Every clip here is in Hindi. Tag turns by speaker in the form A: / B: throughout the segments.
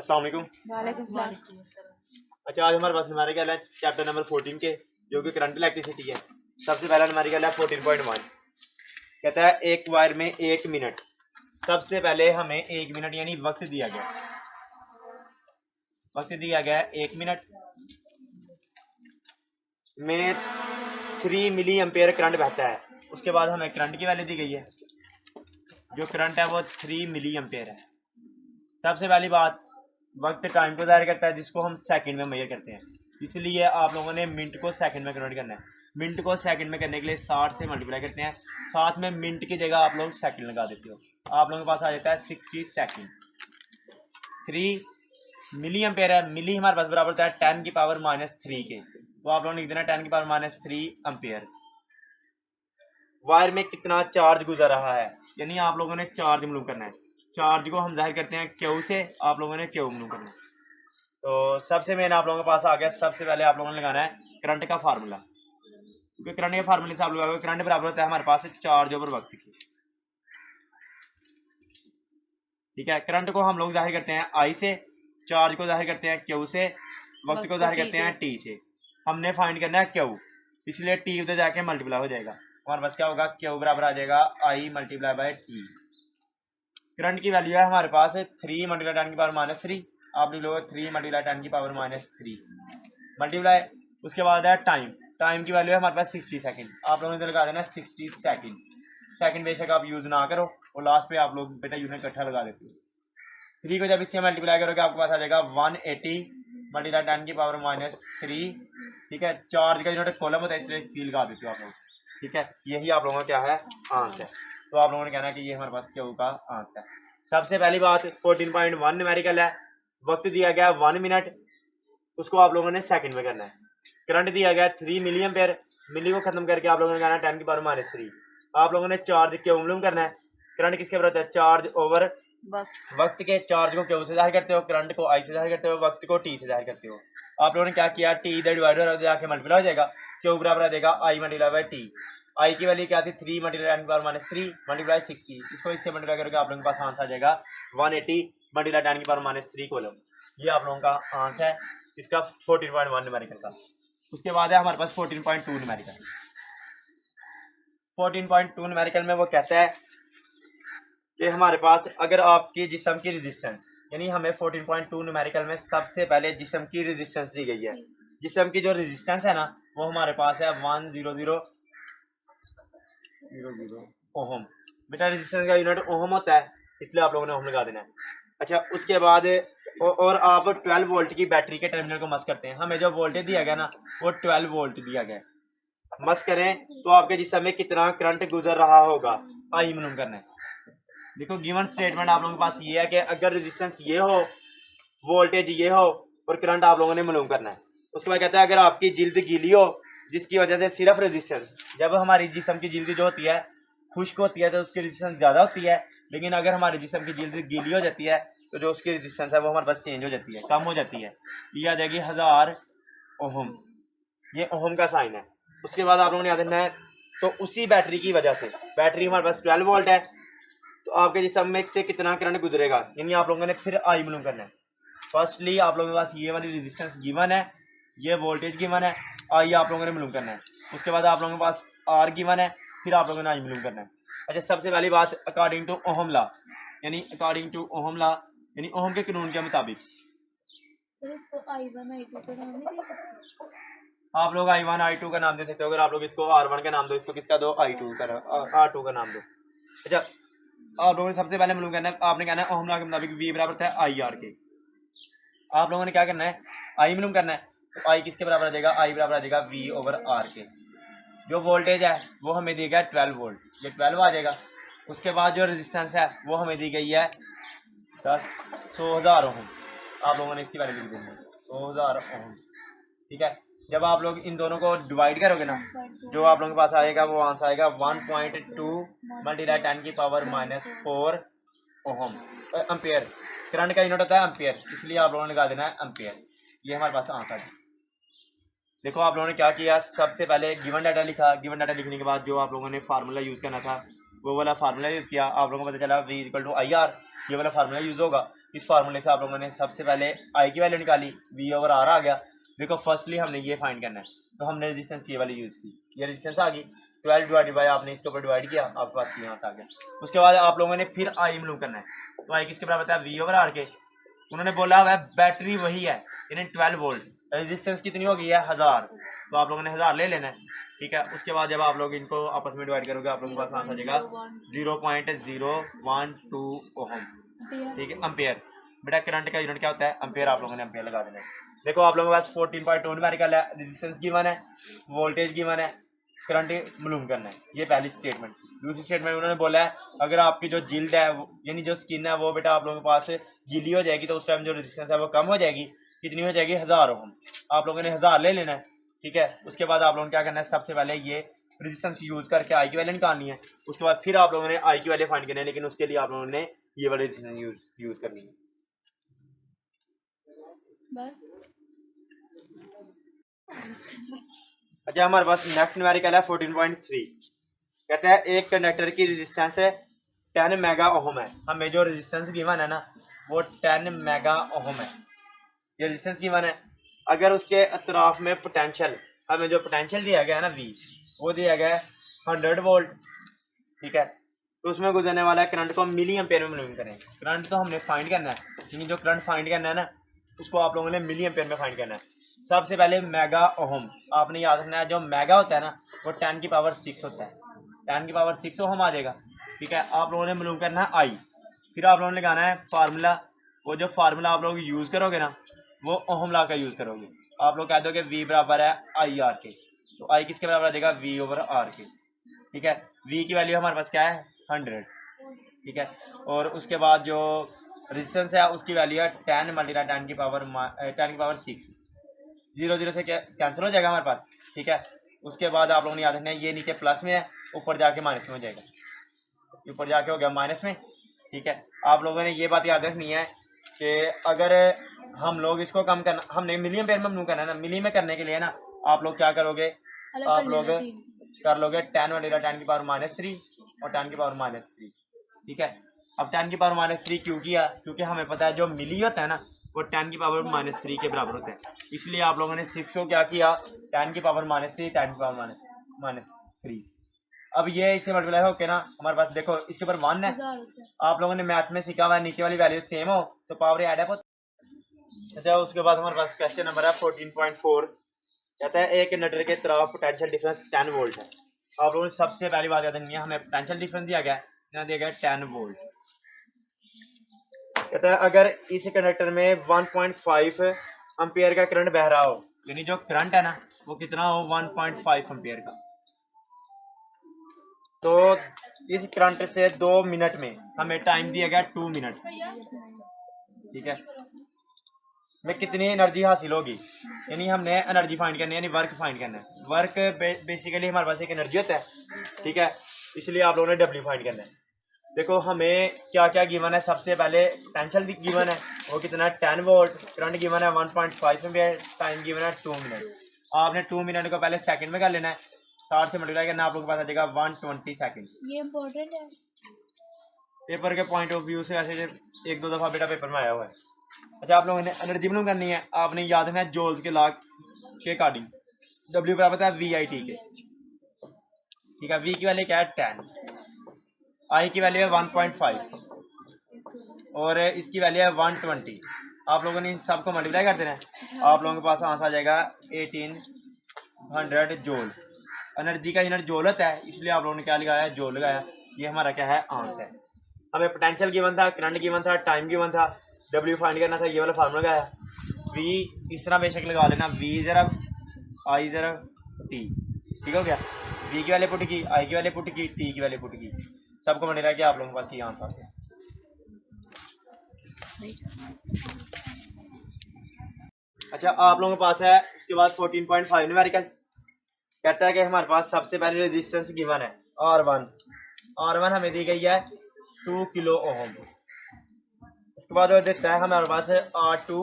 A: अस्सलाम वालेकुम।
B: वालेकुम सलाम।
A: अच्छा, आज हमारे पास न्यूमेरिकल है चैप्टर नंबर 14 के, जो कि करंट इलेक्ट्रिसिटी है। सबसे पहला न्यूमेरिकल है 14.1। कहता है एक वायर में 1 मिनट। सबसे पहले हमें 1 मिनट यानी वक्त दिया गया है 1 मिनट में 3 मिली एम्पेयर करंट बहता है। उसके बाद हमें करंट की वैल्यू दी गई है, जो करंट है वो 3 मिली एम्पेयर है। सबसे पहली बात, वक्त टाइम को ज़ाहिर करता है, जिसको हम सेकंड में मेजर करते हैं, इसलिए आप लोगों ने मिनट को सेकंड में कन्वर्ट करना है। मिनट को सेकंड में करने के लिए 60 से मल्टीप्लाई करते हैं, साथ में मिनट की जगह आप लोग सेकंड लगा देते हो। आप लोगों के पास आ जाता है 60 सेकंड। 3 मिली एम्पेयर है, मिली हमारे पास बराबर होता है 10 की पावर -3 के, तो आप लोग लिख देना 10 की पावर -3 एम्पेयर। वायर में कितना चार्ज गुजर रहा है, यानी आप लोगों ने चार्ज मूव करना है। चार्ज को हम जाहिर करते हैं क्यू से, आप लोगों ने क्यू मूव करना है। तो सबसे मेन आप लोगों के पास आ गया, सबसे पहले आप लोगों ने लगाना है करंट का फार्मूला, क्योंकि करंट के फार्मूले से आप लोग करंट बराबर होता है हमारे पास चार्ज ओवर वक्त की। ठीक है, करंट को हम लोग जाहिर करते हैं आई से, चार्ज को जाहिर करते हैं क्यू से, वक्त को जाहिर करते हैं टी से। हमने फाइंड करना है क्यू, इसलिए टी उधर जाके मल्टीप्लाई हो जाएगा। हमारे पास क्या होगा, क्यू बराबर आ जाएगा आई मल्टीप्लाई बाय टी। करंट की वैल्यू है हमारे पास 3 मल्टीप्लाई 10 की पावर -3। आप लिख लो 3 मल्टीप्लाई 10 की पावर -3 मल्टीप्लाई। उसके बाद है टाइम, टाइम की वैल्यू है हमारे पास 60 सेकंड। आप लोगों ने लगा देना 60 सेकंड। सेकंड बेशक आप यूज ना करो, और लास्ट पे आप लोग बेटा यूनिट इकट्ठा लगा देते हो। 3 को जब इससे मल्टीप्लाई करोगे आपके पास आ जाएगा 180 मल्टीप्लाई 10 की पावर -3। ठीक है, चार्ज का यूनिट कॉलम होता है, इसलिए सी लगा देते हो आप लोग। ठीक है, यही आप लोगों का क्या है आंसर। तो आप लोगों ने कहना है कि ये हमारे पास क्यू का आंसर है। सबसे पहली बात 14.1 न्यूमेरिकल है, वक्त दिया गया 1 मिनट, उसको आप लोगों ने सेकंड में करना है। करंट दिया गया 3 मिली एम्पेयर, मिली को खत्म करके आप लोगों ने कहना है 10 की पावर -3। आप लोगों ने चार्ज क्यू मालूम करना है। करंट किसके बराबर है, चार्ज ओवर वक्त के। चार्ज को क्यू से जाहिर करते हो, करंट को आई से जाहिर करते हो, वक्त को टी से जाहिर करते हो। आप लोगों ने क्या किया, टी इधर डिवाइड हो जाके मल्टीप्लाई हो जाएगा, क्यू बराबर आ जाएगा आई मल्टीप्लाई बाय टी। आई की वैल्यू क्या थी, 3 मल्टीप्लाई 10 की पावर -3 मल्टीप्लाई 60। इसको इससे मल्टीप्लाई करके आप लोगों के पास आंसर आ जाएगा 180 मल्टीप्लाई 10 की पावर -3 कोलम। ये आप लोगों का आंसर है इसका 14.1 न्यूमेरिकल का। उसके बाद है हमारे पास 14.2 न्यूमेरिकल। 14.2 न्यूमेरिकल में वो कहता है कि हमारे पास अगर आपकी जिस्म की रेजिस्टेंस, यानी हमें 14.2 न्यूमेरिकल में सबसे पहले जिस्म की रेजिस्टेंस दी गई है। जिस्म की जो रेजिस्टेंस है ना, वो हमारे पास है 100 ओहम। बेटा रेजिस्टेंस का यूनिट ओहम होता है, इसलिए आप लोगों ने ओहम लगा देना है। अच्छा, उसके बाद और आप 12 वोल्ट की बैटरी के टर्मिनल को मस करते हैं। हमें जो वोल्टेज दिया गया ना, वो 12 वोल्ट दिया गया। मस करें तो आपके जिस्म में कितना करंट गुजर रहा होगा, आई मालूम करना है। देखो गिवन स्टेटमेंट आप लोगों के पास ये है कि अगर रेजिस्टेंस ये हो, वोल्टेज ये हो, और करंट आप लोगों ने मालूम करना है। उसके बाद कहता है अगर आपकी जिल्द गीली हो, जिसकी वजह से सिर्फ रेजिस्टेंस, जब हमारी जिस्म की जिल्द जो होती है खुश्क होती है तो उसकी रेजिस्टेंस ज़्यादा होती है, लेकिन अगर हमारी जिस्म की जिल्द गीली हो जाती है तो जो उसकी रेजिस्टेंस है वो हमारे पास चेंज हो जाती है, कम हो जाती है। ये आ जाएगी 1000 ओहम, ये ओहम का साइन है। उसके बाद आप लोगों ने याद रखना है, तो उसी बैटरी की वजह से, बैटरी हमारे पास 12 वोल्ट है, तो आपके जिस्म में से कितना करंट गुजरेगा, यानी आप लोगों ने फिर आई मालूम करना है। फर्स्टली आप लोगों के पास ये वाली रेजिस्टेंस गिवन है, ये वोल्टेज गिवन है, आई आप लोगों ने मालूम करना है। उसके बाद आप लोगों के पास आर गिवन है, फिर आप लोगों ने आई मालूम करना है। अच्छा, सबसे पहली बात अकॉर्डिंग टू ओहम लॉ, यानी अकॉर्डिंग टू ओहम लॉ यानी ओहम के कानून के मुताबिक आप लोग I1 I2 का नाम दे सकते हो। अगर आप लोग इसको R1 का नाम दो, इसको किसका दो, I2 का, R2 का नाम दो। अच्छा, आप लोगों ने सबसे पहले मालूम करना है, आपने कहना है ओहम लॉ के मुताबिक V बराबर है IR के। आप लोगों ने क्या करना है, I मालूम करना है, तो I किसके बराबर आ जाएगा, I बराबर आ जाएगा V ओवर R के। जो वोल्टेज है वो हमें दी गया 12 वोल्ट, ये 12 आ जाएगा। उसके बाद जो रेजिस्टेंस है वो हमें दी गई है 100,000 ओहम। आप लोगों ने इसकी वैल्यू लिख देनी है 100,000 ओहम। ठीक है, जब आप लोग इन दोनों को डिवाइड करोगे ना, जो आप लोगों के पास आएगा वो आंसर आएगा 1.2 मल्टीप्लाई 10 की पावर -4 ओहम एम्पेयर। करंट का यूनिट होता है एम्पेयर, इसलिए आप लोगों ने लगा देना है एम्पेयर। ये हमारे पास आंसर है। देखो आप लोगों ने क्या किया, सबसे पहले गिवन डाटा लिखा, गिवन डाटा लिखने के बाद जो आप लोगों ने फार्मूला यूज़ करना था वो वाला फार्मूला यूज़ किया। आप लोगों को पता चला V = IR, ये वाला फार्मूला यूज़ होगा। इस फार्मूले से आप लोगों ने सबसे पहले आई की वैल्यू निकाली, वी ओवर आर आ गया। देखो फर्स्टली हमने ये फाइंड करना है, तो हमने रेजिस्टेंस ये वाली यूज़ की, ये रेजिस्टेंस आ गई 12 डिवाइडेड बाय, आपने इसके ऊपर डिवाइड किया, आपके पास यहाँ से आ गया। उसके बाद आप लोगों ने फिर आई मालूम करना है, तो आई किसके बराबर है, वी ओवर आर के। उन्होंने बोला हुआ है बैटरी वही है, यानी 12 वोल्ट, रेजिस्टेंस कितनी होगी है 1000, तो आप लोगों ने 1000 ले लेना है, ठीक है। उसके बाद जब आप लोग इनको आपस में डिवाइड करोगे, आप लोगों के पास आंसर आ जाएगा 0.012 ओहम, ठीक है, एम्पेयर। बेटा करंट का यूनिट क्या होता है, एम्पेयर, आप लोगों ने एम्पेयर लगा देना है। देखो आप लोगों के पास 14.2 न्यूमेरिकल है, रेजिस्टेंस गिवन है, वोल्टेज गिवन है, करंट मालूम करना है, ये पहली स्टेटमेंट। दूसरी स्टेटमेंट उन्होंने बोला है अगर आपकी जो जिल्द है यानी जो स्किन है वो बेटा आप लोगों के पास गीली हो जाएगी, तो उस टाइम जो रेजिस्टेंस है वो कम हो जाएगी, कितनी हो जाएगी 1000 ओहम। आप लोगों ने 1000 ले लेना है, ठीक है। उसके बाद आप लोगों ने क्या करना है, सबसे पहले ये रेजिस्टेंस यूज करके आई की वैल्यू निकालनी है। उसके बाद फिर आप लोगों ने आई की वैल्यू फाइंड करनी है, लेकिन उसके लिए आप लोगों ने ये वाली रेजिस्टेंस यूज करनी है। अच्छा हमारे पास नेक्स्ट न्यूमेरिकल है 14.3, कहते हैं एक कंडक्टर की रेजिस्टेंस 10 मेगा ओहम है। हमें जो रेजिस्टेंस गिवन है ना वो 10 मेगा ओहम है, ये रेजिस्टेंस गिवन है। अगर उसके अतराफ में पोटेंशियल, हमें जो पोटेंशियल दिया गया है ना वी, वो दिया गया है 100 वोल्ट, ठीक है। तो उसमें गुजरने वाला करंट को मिली एम्पेयर में मालूम करें। करंट तो हमने फाइंड करना है, लेकिन जो करंट फाइंड करना है ना उसको आप लोगों ने मिली एम्पेयर में फाइंड करना है। सबसे पहले मेगा ओहम, आपने याद रखना है, जो मेगा होता है ना वो 10 की पावर 6 होता है, 10 की पावर 6 ओहम आ जाएगा, ठीक है। आप लोगों ने मालूम करना है आई, फिर आप लोगों ने लगाना है फार्मूला। वो जो फार्मूला आप लोग यूज़ करोगे ना वो ओहम लॉ का यूज़ करोगे। आप लोग कह दोगे वी बराबर है आई आर के, तो आई किसके बराबर आ जाएगा, वी ओवर आर के, ठीक है। वी की वैल्यू हमारे पास क्या है 100, ठीक है। और उसके बाद जो रेजिस्टेंस है उसकी वैल्यू है 10 मल्टीप्लाई 10 की पावर 6, 0 0 से कैंसिल हो जाएगा हमारे पास, ठीक है। उसके बाद आप लोगों ने याद रखना है ये नीचे प्लस में है, ऊपर जाके माइनस में हो जाएगा, ऊपर जाके हो गया माइनस में, ठीक है। आप लोगों ने ये बात याद रखनी है कि अगर हम लोग इसको कम करना, हमने मिली एम्पेयर में मूव करना है ना, मिली में करने के लिए ना आप लोग क्या करोगे, आप लोग कर लोगे 10 मल्टीप्लाई 10 की पावर -3 और 10 की पावर -3, ठीक है। अब 10 की पावर -3 क्यों किया, क्योंकि हमें पता है जो मिली होता है ना वो 10 की पावर -3 के बराबर होता है, इसलिए आप लोगों ने 6 को क्या किया 10 की पावर -3, 10 की पावर -3। अब ये इससे मल्टीप्लाई होके ना हमारे पास देखो इसके ऊपर 1 है, आप लोगों ने मैथ में सीखा हुआ है नीचे वाली वैल्यू सेम हो तो पावर ऐड अप होता। अच्छा उसके बाद हमारे पास क्वेश्चन नंबर है 14.4, कहता है एक कंडक्टर के तरफ पोटेंशियल डिफरेंस 10 वोल्ट है। आप लोगों ने सबसे पहली बात याद रखनी है, हमें पोटेंशियल डिफरेंस दिया गया है, यहाँ दिया गया है 10 वोल्ट। कहता है अगर इस कंडक्टर में 1.5 एम्पियर का करंट बह रहा हो, यानी जो करंट है ना वो कितना हो 1.5 एम्पियर का, तो इस करंट से 2 मिनट में हमें टाइम दिया गया 2 मिनट, ठीक है, में कितनी एनर्जी हासिल होगी, यानी हमने एनर्जी फाइंड करनी है, यानी वर्क फाइंड करना है। वर्क बेसिकली हमारे पास एक एनर्जी होता है, ठीक है, इसलिए आप लोगों ने डब्ल्यू फाइंड करना है। देखो हमें क्या क्या गिवन है, सबसे पहले पोटेंशियल गिवन है वो कितना है 10 वोल्ट, करंट गिवन है 1.5 एम्पियर, टाइम गिवन है 2 मिनट। आपने 2 मिनट को पहले सेकंड में कर लेना है, 60 से मल्टीप्लाई करना, आप लोग के पास आ जाएगा 120 सेकंड।
B: ये इम्पोर्टेंट है
A: पेपर के पॉइंट ऑफ व्यू से, ऐसे एक दो दफा बेटा पेपर में आया हुआ है। अच्छा आप लोगों ने एनर्जी मालूम करनी है, आपने याद रखना है जोल्स के लॉ के अकॉर्डिंग, डब्ल्यू बराबर है वी आई टी के, ठीक है। वी की वैल्यू क्या है 10, आई की वैल्यू है 1.5 और इसकी वैल्यू है 120। आप लोगों ने इन सबको मल्टीप्लाई कर देना है, आप लोगों के पास आंसर आ जाएगा 1800 जोल। एनर्जी का यूनिट जोल होता है, इसलिए आप लोगों ने क्या लगाया है जोल लगाया, ये हमारा क्या है आंसर। हमें पोटेंशियल गिवन था, करंट गिवन था, टाइम गिवन था, डब्ल्यू फाइंड करना था, ये वाला फार्मूला लगाया। वी इस तरह बेशक लगा लेना, वी जरा आई जरा टी, ठीक हो गया। वी की वैल्यू पुट की, आई की वैल्यू पुट की, टी की वैल्यू पुट की, सबको मिल रहा है कि आप लोगों के पास ये आंसर है। अच्छा आप लोगों के पास है उसके बाद 14.5 न्यूमेरिकल, कहता है कि हमारे पास सबसे पहले रेजिस्टेंस गिवन है R1 हमें दी गई है 2 किलो ओम। उसके बाद देता है हमारे पास R2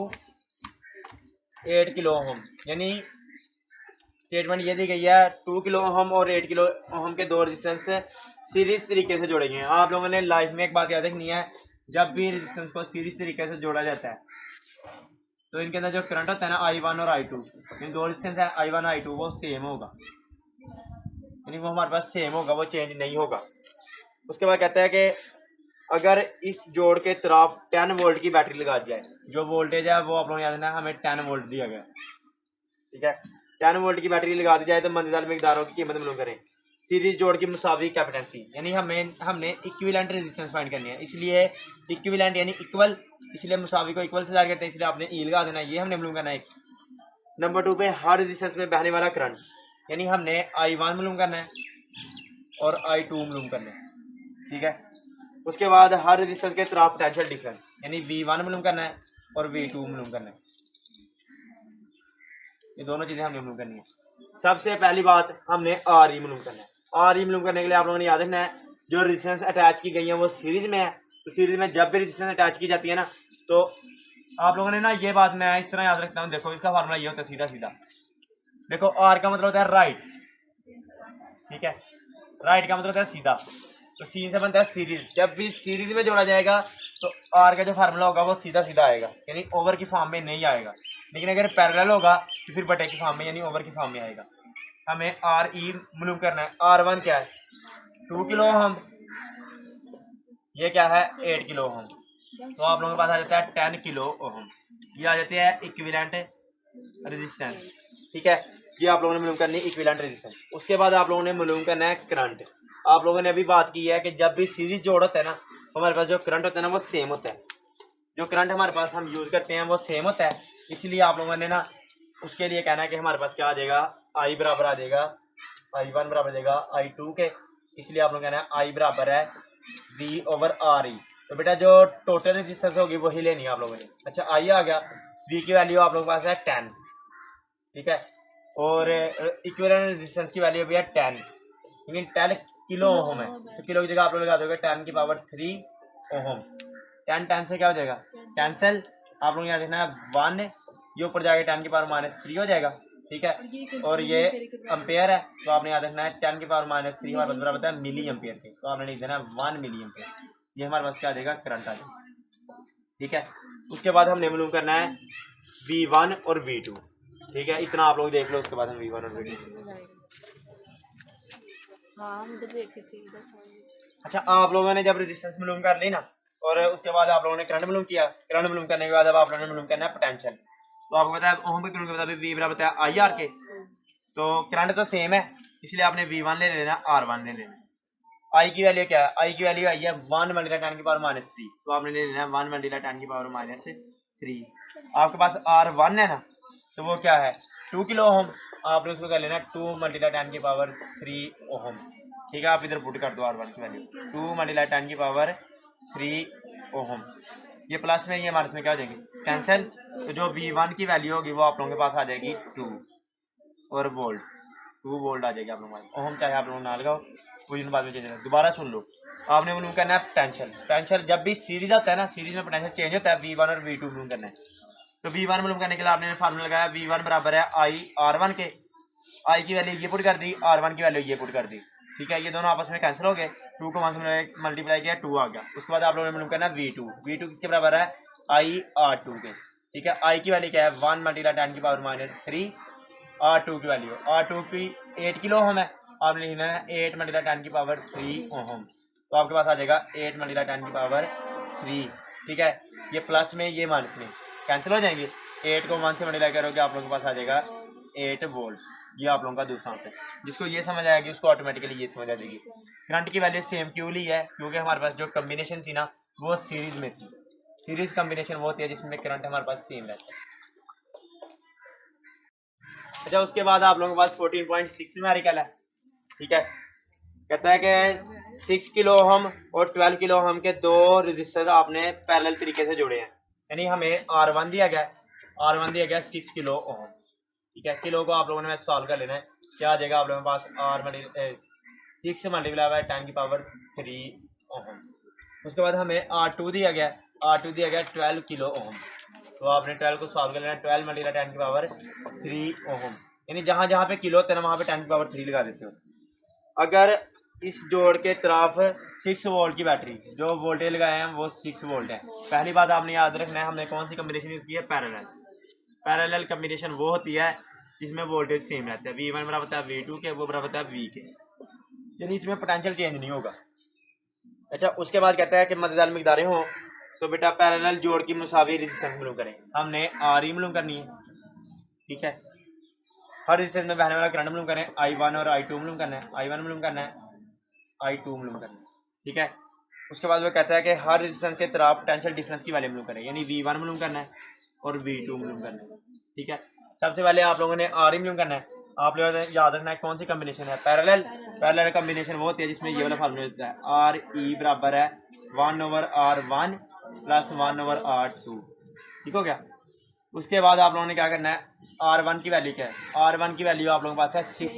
A: 8 किलो ओम, यानी स्टेटमेंट ये दी गई है 2 किलो ओम और 8 किलो ओम के दो रेजिस्टेंस सीरीज तरीके से जोड़े गए हैं। आप लोगों ने लाइफ में एक बात याद रखनी है, जब भी रेजिस्टेंस को सीरीज तरीके से जोड़ा जाता है तो इनके अंदर जो करंट होता है ना I1 और I2, इन दो रेजिस्टेंस है I1 और I2 वो सेम होगा, यानी वो हमारे पास सेम होगा, वो चेंज नहीं होगा। उसके बाद कहता है कि अगर इस जोड़ के तरफ 10 वोल्ट की बैटरी लगा दी जाए, जो वोल्टेज है वो आप लोगों को याद है हमें 10 वोल्ट दिया गया, ठीक है। 10 वोल्ट की बैटरी लगा दी जाए तो मंददार मिकदारों की कीमत मालूम करें। सीरीज जोड़ की मुसावी कैपेसिटेंसी, यानी हमने इक्विवेलेंट रेजिस्टेंस फाइंड करनी है, इसलिए इक्विवेलेंट यानी इक्वल, इसलिए मुसावी को इक्वल से जाहिर करते हैं, इसलिए आपने ई लगा देना, ये हमने मालूम करना है। नंबर 2 पे हर रेजिस्टेंस में बहने वाला करंट, यानी हमने I1 मालूम करना है और I2 मालूम करना है, ठीक है। उसके बाद हर रेजिस्टेंस के तरफ पोटेंशियल डिफरेंस, यानी V1 मालूम करना है और V2 मालूम करना है, ये दोनों चीजें हमने मालूम करनी है। सबसे पहली बात हमने RE मालूम करना है। RE मालूम करने के लिए आप लोगों ने याद रखना है जो रेजिस्टेंस अटैच की गई है वो सीरीज में है, तो सीरीज में जब भी रेजिस्टेंस अटैच की जाती है ना, तो आप लोगों ने ना ये बात मैं इस तरह याद रखता हूँ, देखो इसका फार्मूला ये होता है सीधा सीधा, देखो R का मतलब होता है राइट, ठीक है, राइट का मतलब होता है सीधा, तो सी से बनता है सीरीज। जब भी सीरीज में जोड़ा जाएगा तो R का जो फार्मूला होगा वो सीधा सीधा आएगा, यानी ओवर की फॉर्म में नहीं आएगा, लेकिन अगर पैरेलल होगा तो फिर बटे की फॉर्म में यानी ओवर की फॉर्म में आएगा। हमें RE मालूम करना है। R1 क्या है 2 किलो ओम, ये क्या है 8 किलो ओम, तो आप लोगों के पास आ जाता है 10 किलो ओम, ये आ जाती है इक्विवेलेंट रेजिस्टेंस, ठीक है। ये आप लोगों ने मालूम करनी है इक्विवेलेंट रेजिस्टेंस। उसके बाद आप लोगों ने मालूम करना है करंट। आप लोगों ने अभी बात की है कि जब भी सीरीज जोड़ होता है ना तो हमारे पास जो करंट होता है ना वो सेम होता है, जो करंट हमारे पास हम यूज करते हैं वो सेम होता है, इसलिए आप लोगों ने ना उसके लिए कहना है कि हमारे पास क्या आ जाएगा, I बराबर आ जाएगा I1 बराबर आ जाएगा I2 के, इसलिए आप लोग कहना है I बराबर है V ओवर RE। तो बेटा जो टोटल रेजिस्टेंस होगी वही लेनी है आप लोगों ने। अच्छा I आ गया, V की वैल्यू आप लोगों के पास है 10, ठीक है, और इक्विवेलेंट रेजिस्टेंस की वैल्यू भी है 10, लेकिन 10 किलो ओम है, तो किलो की जगह आप लोग लगा दोगे 10 की पावर 3 ओम। 10 से क्या हो जाएगा कैंसिल, आप लोग यहाँ देखना है 1, ये ऊपर जाके 10 की पावर -3 हो जाएगा, ठीक है, और ये अम्पेयर है, तो आपने याद रखना है 10 की पावर -3 हमारे पास बराबर होता है मिली एम्पेयर के, तो आपने लिख देना 1 मिली एम्पेयर, ये हमारे पास क्या आ जाएगा करंट आ जाएगा, ठीक है। उसके बाद हमने मालूम करना है V1 और V2, ठीक है, इतना आप लोग देख लो, उसके बाद हम V1 और V2। अच्छा आप लोगों ने जब रेजिस्टेंस मालूम कर ली ना, और उसके बाद आप लोगों ने करंट मालूम किया, करंट मालूम करने के बाद अब आप लोगों ने मालूम करना है पोटेंशियल, तो आपको पता है ओम के कानून के मुताबिक V बराबर होता है IR के, तो करंट तो सेम है इसलिए आपने V1 ले लेना, R1 ले लेना। I की वैल्यू क्या है, I की वैल्यू आई है 1 मल्टीप्लाई 10 की पावर -3, तो आपने ले लेना 1 मल्टीप्लाई 10 की पावर -3। आपके पास R1 है ना, तो वो क्या है 2 किलो ओम, आपने उसको कर लेना 2 मल्टीप्लाई 10 की पावर 3 ओम, ठीक है। आप इधर पुट कर दो R1 की वैल्यू 2 मल्टीप्लाई 10 की पावर 3 ओम, ये प्लस में ये माइनस में क्या हो जाएगी कैंसिल, तो जो V1 की वैल्यू होगी वो आप लोगों के पास आ जाएगी 2 और वोल्ट, 2 वोल्ट आ जाएगी आप लोगों के पास। ओम चाहे आप लोग ना लगाओ, कुछ दिन बाद में चेंज होगा, दोबारा सुन लो। आपने मालूम करना है पोटेंशियल, पोटेंशियल जब भी सीरीज होता है ना, सीरीज में पोटेंशियल चेंज होता है, V1 और V2 मालूम करना है, तो V1 मालूम करने के लिए आपने फार्मूला लगाया V1 बराबर है I R1 के, I की वैल्यू ये पुट कर दी, R1 की वैल्यू ये पुट कर दी, ठीक है, ये दोनों आपस में कैंसिल हो गए, 2 को 1 से मल्टीप्लाई किया 2 आ गया। उसके बाद आप लोगों ने मालूम करना है V2, V2 किसके बराबर है I R2 के, ठीक है। I की वैल्यू क्या है 1 मल्टीप्लाई 10 की पावर -3, R2 की वैल्यू R2 की 8 किलो ओम है, आपने लिखना है 8 मल्टीप्लाई 10 की पावर 3 ओम, तो आपके पास आ जाएगा 8 मल्टीप्लाई 10 की पावर 3, ठीक है। ये प्लस में ये माइनस में कैंसिल हो जाएंगे, 8 को 1 से मल्टीप्लाई करोगे आप लोगों के पास आ जाएगा 8 वोल्ट, ये आप लोगों का दूसरा आंसर। जिसको ये समझ आएगी उसको ऑटोमेटिकली ये समझ आ जाएगी। करंट की वैल्यू सेम क्यों ली है, क्योंकि हमारे पास जो कम्बिनेशन थी ना वो सीरीज में थी, सीरीज कम्बिनेशन वो होती है जिसमें करंट हमारे पास सेम रहता है। अच्छा उसके बाद आप लोगों के पास 14.6 न्यूमेरिकल है, ठीक है, कहता है कि 6 किलो ओम और 12 किलो ओम के दो रेजिस्टर आपने पैरेलल तरीके से जोड़े हैं, यानी हमें R1 दिया गया, R1 दिया गया 6 किलो ओम, ठीक है। किलो को आप लोगों ने सॉल्व कर लेना है, क्या आ जाएगा आप लोगों के पास 6 मल्टीप्लाई बाय 10 की पावर 3 ओम। उसके बाद हमें R2 दिया गया, R2 दिया गया 12 किलो ओम, तो आपने 12 को सॉल्व कर लेना, 12 मल्टीप्लाई 10 की पावर 3 ओम, यानी जहां जहां पे किलो होता है ना वहां पे 10 की पावर 3 लगा देते हो। अगर इस जोड़ के तरफ 6 वोल्ट की बैटरी, जो वोल्टेज लगाए हैं वो 6 वोल्ट है। पहली बात आपने याद रखना है, हमने कौन सी कम्बिनेशन यूज की है, पैरेलल। पैरेलल कम्बिनेशन वो होती है जिसमें वोल्टेज सेम रहता है, V1 बराबर होता है V2 के, वो बराबर होता है V के, यानी इसमें पोटेंशियल चेंज नहीं होगा। अच्छा, उसके बाद कहता है कि मददार मिकदारें हों तो बेटा पैरेलल जोड़ की मुसावी रेजिस्टेंस मालूम करें। हमने RE मालूम करनी है, ठीक है। हर रेजिस्टेंस में बहने वाला करंट मालूम करें, I1 और I2 मालूम करना है, I1 मालूम करना है, I2 मालूम करना है, ठीक है। उसके बाद वो कहता है कि हर रेजिस्टेंस के तरफ पोटेंशियल डिफरेंस की वैल्यू मालूम करें, यानी V1 मालूम करना है और V2 मालूम करना है, ठीक है। सबसे पहले आप लोगों ने RE मालूम करना है। आप लोगों ने याद रखना है कौन सी कम्बिनेशन है, पैरेलल। पैरेलल कम्बिनेशन वो होती है जिसमें ये वाला फार्मूला होता है, RE बराबर है 1/R1 प्लस 1/R2, ठीक हो गया। उसके बाद आप लोगों ने क्या करना है, R1 की वैल्यू क्या है, R1 की वैल्यू आप लोगों के पास है 6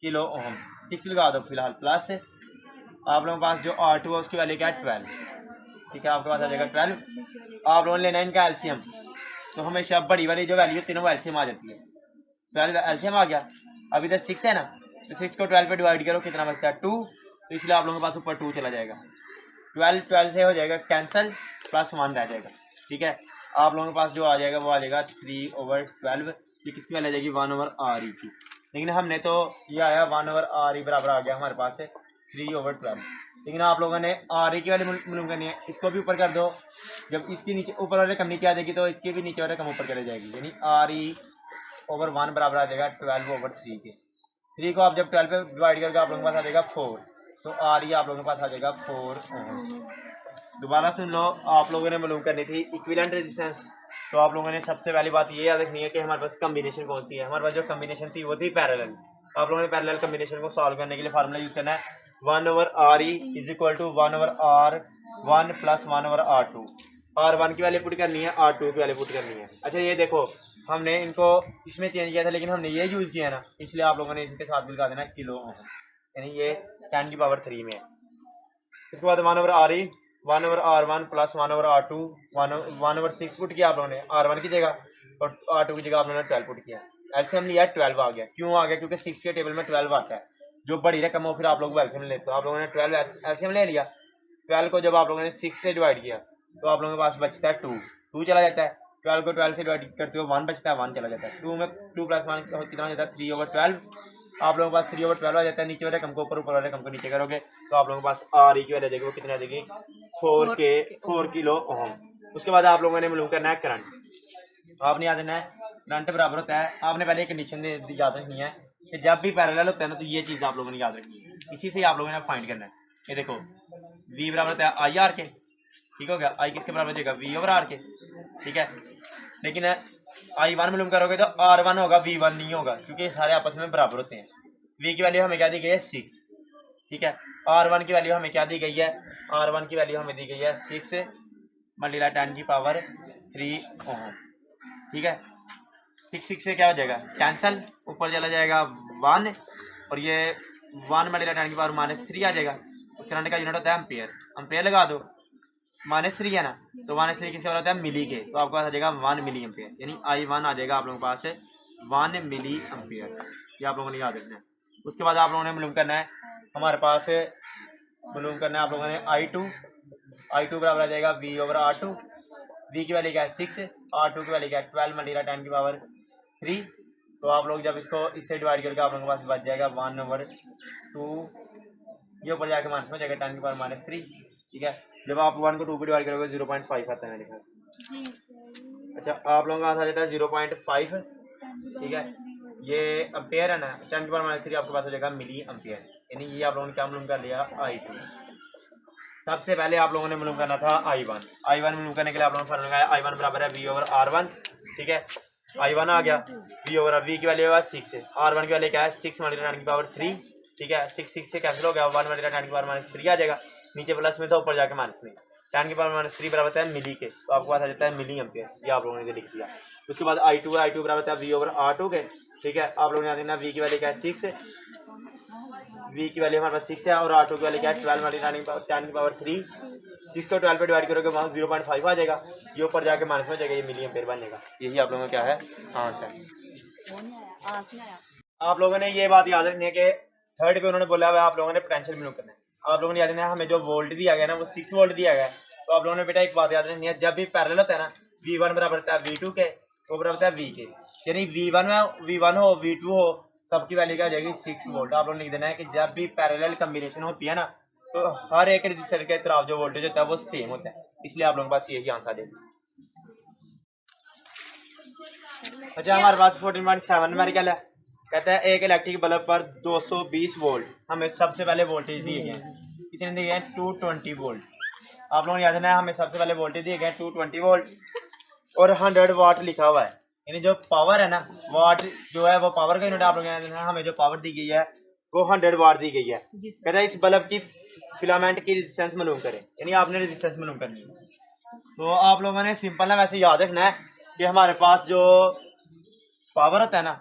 A: किलो ओम, 6 लगा दो फिलहाल, प्लस आप लोगों के पास जो R2 है उसकी वैल्यू क्या है 12, ठीक है। आपके पास आ जाएगा 12। आप लोगों ने लेना है इनका एलसीएम, तो हमेशा बड़ी वाली जो वैल्यू तीनों एलसीएम आ जाती है। 12 एलसीएम आ गया, अब इधर 6 है ना, तो 6 को 12 पे डिवाइड करो, कितना बचता है 2, तो इसलिए आप लोगों के पास ऊपर 2 चला जाएगा। 12 से हो जाएगा कैंसिल, प्लस 1 रह जाएगा, ठीक है। आप लोगों के पास जो आ जाएगा वो आ जाएगा 3/12, ये किसकी वैल्यू आ जाएगी 1/RE की। लेकिन हमने तो ये आया 1/RE बराबर आ गया हमारे पास 3/12, लेकिन आप लोगों ने RE की वैल्यू मालूम करनी है, इसको भी ऊपर कर दो। जब इसकी नीचे ऊपर वाले कम नीचे आ जाएगी तो इसके भी नीचे वाले कम ऊपर चले जाएगी, यानी RE/1 बराबर आ जाएगा 12/3 के। 3 को आप जब 12 पे डिवाइड करके आप लोगों के पास आ जाएगा 4, तो RE आप लोगों के पास आ जाएगा 4 ओम। दोबारा सुन लो, आप लोगों ने मालूम करनी थी इक्विवेलेंट रेजिस्टेंस, तो आप लोगों ने सबसे पहली बात ये याद रखनी है कि हमारे पास कम्बिनेशन कौन सी है। हमारे पास जो कम्बिनेशन थी वो थी पैरेलल। आप लोगों ने पैरेलल कम्बिनेशन को सॉल्व करने के लिए फार्मूला यूज करना है 1/RE is equal to 1/R1 plus 1/R2। R1 की वैल्यू पुट करनी है, R2 की वैल्यू पुट करनी है। अच्छा ये देखो, हमने इनको इसमें चेंज किया था लेकिन हमने ये यूज किया ना, इसलिए आप लोगों ने इनके साथ भी लगा देना किलो ओम, यानी ये 10⁻³ में है। इसके बाद 1/RE 1/R1 plus 1/R2 1/6 put किया आप लोगों ने R1 की जगह, और R2 की जगह आप लोगों ने 12 पुट किया। एलसीएम लिया 12 आ गया। क्यों आ गया, क्योंकि 6 के टेबल में 12 आता है। जो बड़ी रकम हो फिर आप लोग एलसीएम लेते हो। आप लोगों ने 12 एलसीएम ले लिया। 12 को जब आप लोगों ने 6 से डिवाइड किया तो आप लोगों के पास बचता है 2 चला जाता है। 12 को 12 से डिवाइड करते हो 1 बचता है, 1 चला जाता है। 2 में 2 प्लस 1 कितना हो जाता है 3/12। आप लोगों के पास 3/12 आ जाता है। नीचे वाले रकम को ऊपर, ऊपर वाले रकम को नीचे करोगे तो आप लोगों के पास RE की वैल्यू आ जाएगी, वो कितना आ जाएगी 4 किलो ओम। उसके बाद आप लोगों ने मालूम करना है करंट। आपने याद रखना है करंट बराबर होता है, आपने पहले कंडीशन याद रखनी है कि जब भी पैरेलल होता है ना तो ये चीज़ आप लोगों ने याद रखनी है। इसी से आप लोगों ने फाइंड करना है। ये देखो V बराबर होता है IR के, ठीक हो गया। I किसके बराबर हो जाएगा V/R के, ठीक है। लेकिन I1 मालूम करोगे तो R1 होगा, V1 नहीं होगा, क्योंकि सारे आपस में बराबर होते हैं। V की वैल्यू हमें क्या दी गई है 6, ठीक है। R1 की वैल्यू हमें क्या दी गई है, R1 की वैल्यू हमें दी गई है 6 मल्टीप्लाई 10⁻³ ओम, ठीक है। 6 से क्या हो जाएगा कैंसल, ऊपर चला जाएगा 1, और ये 1 मल्टीप्लाई 10⁻³ आ जाएगा। करंट का यूनिट होता है एम्पियर, एम्पियर लगा दो, -3 है ना, तो -3 किसके बराबर होता है मिली के, तो आपके पास आ जाएगा 1 मिली एम्पियर, यानी I1 आ जाएगा आप लोगों के पास 1 मिली एम्पियर। ये आप लोगों ने याद रखना है। उसके बाद आप लोगों ने मालूम करना है, हमारे पास मालूम करना है आप लोगों ने I2 बराबर आ जाएगा V/R2। V की वैल्यू क्या है 6, R2 की वैल्यू क्या है 12 मल्टीप्लाई 10⁻³ तो आप लोग जब इसको इससे डिवाइड करके आप लोगों के पास बच जाएगा 1/2, ये ऊपर जाके माइनस में जाएगा 10⁻³ ठीक है। जब आप 1 को 2 पे डिवाइड करोगे 0.5 आता है लिखा। अच्छा आप लोगों का आ जाता है 0.5, ठीक है। ये एम्पेयर है ना, 10⁻³ आपके पास हो जाएगा मिली एम्पेयर, यानी ये आप लोगों ने क्या मालूम कर लिया I2। सबसे पहले आप लोगों ने मालूम करना था I1 मालूम करने के लिए आप लोगों ने फार्मूला लगाया I1 बराबर है V/R1, ठीक है। I1 आ गया, V की वैल्यू है 6, R1 की वैल्यू क्या है 6 मल्टीप्लाई 10⁻³, ठीक है। 6 से कैंसिल हो गया, 1 मल्टीप्लाई 10⁻³ आ जाएगा, नीचे प्लस में तो ऊपर जाके माइनस में। 10⁻³ बराबर होता है मिली के, तो आपको पास आ जाता है मिली एम्पियर, ये आप लोगों ने लिख दिया। उसके बाद I2 बराबर होता है V/R2 के, ठीक है। आप लोगों ने याद रखना V की वैल्यू क्या है 6, V की वैल्यू हमारे पास 6 है, और R2 की वैल्यू क्या है 12 मल्टीप्लाई 10⁻³। 6 को 12 पे डिवाइड करोगे वहाँ 0.5 आ जाएगा, ये ऊपर जाके माइनस में जाएगा, ये मिली एम्पियर बनेगा। यही आप लोगों का क्या है आंसर। आप लोगों ने ये बात याद रखनी है कि थर्ड पे उन्होंने बोला हुआ है आप लोगों ने पोटेंशियल मालूम करना है। आप लोगों ने याद रखना है हमें जो वोल्ट दिया गया ना वो 6 वोल्ट दिया गया है। तो आप लोगों ने बेटा एक बात याद रखनी है, जब भी पैरेलल होता है ना V1 बराबर होता है V2 के, वो बराबर होता है V के, यानी V1 हो V2 हो सबकी वैल्यू क्या हो जाएगी 6 वोल्ट। आप लोगों ने लिख देना है कि जब भी पैरेलल कम्बिनेशन होती है ना तो हर एक रजिस्टर के तरफ जो वोल्टेज होता है वो सेम होता है, इसलिए आप लोगों के पास यही आंसर आ जाएगा। अच्छा हमारे पास 14.7 न्यूमेरिकल है। कहता है एक इलेक्ट्रिक बल्ब पर 220 वोल्ट हमें सबसे पहले वोल्टेज दिए गए हैं, कितने दिए गए हैं 220 वोल्ट। आप लोगों ने याद रखना है हमें सबसे पहले वोल्टेज दिए गए हैं 220 वोल्ट और 100 वाट लिखा हुआ है, यानी जो पावर है ना वाट जो है वो पावर का यूनिट। आप लोगों ने याद रखना है हमें जो पावर दी गई है वो 100 वाट दी गई है। कहता है इस बल्ब की फिलामेंट की रेजिस्टेंस मालूम करें, यानी आपने रेजिस्टेंस मालूम करनी है। तो आप लोगों ने सिंपल ना वैसे याद रखना है कि हमारे पास जो पावर होता है ना,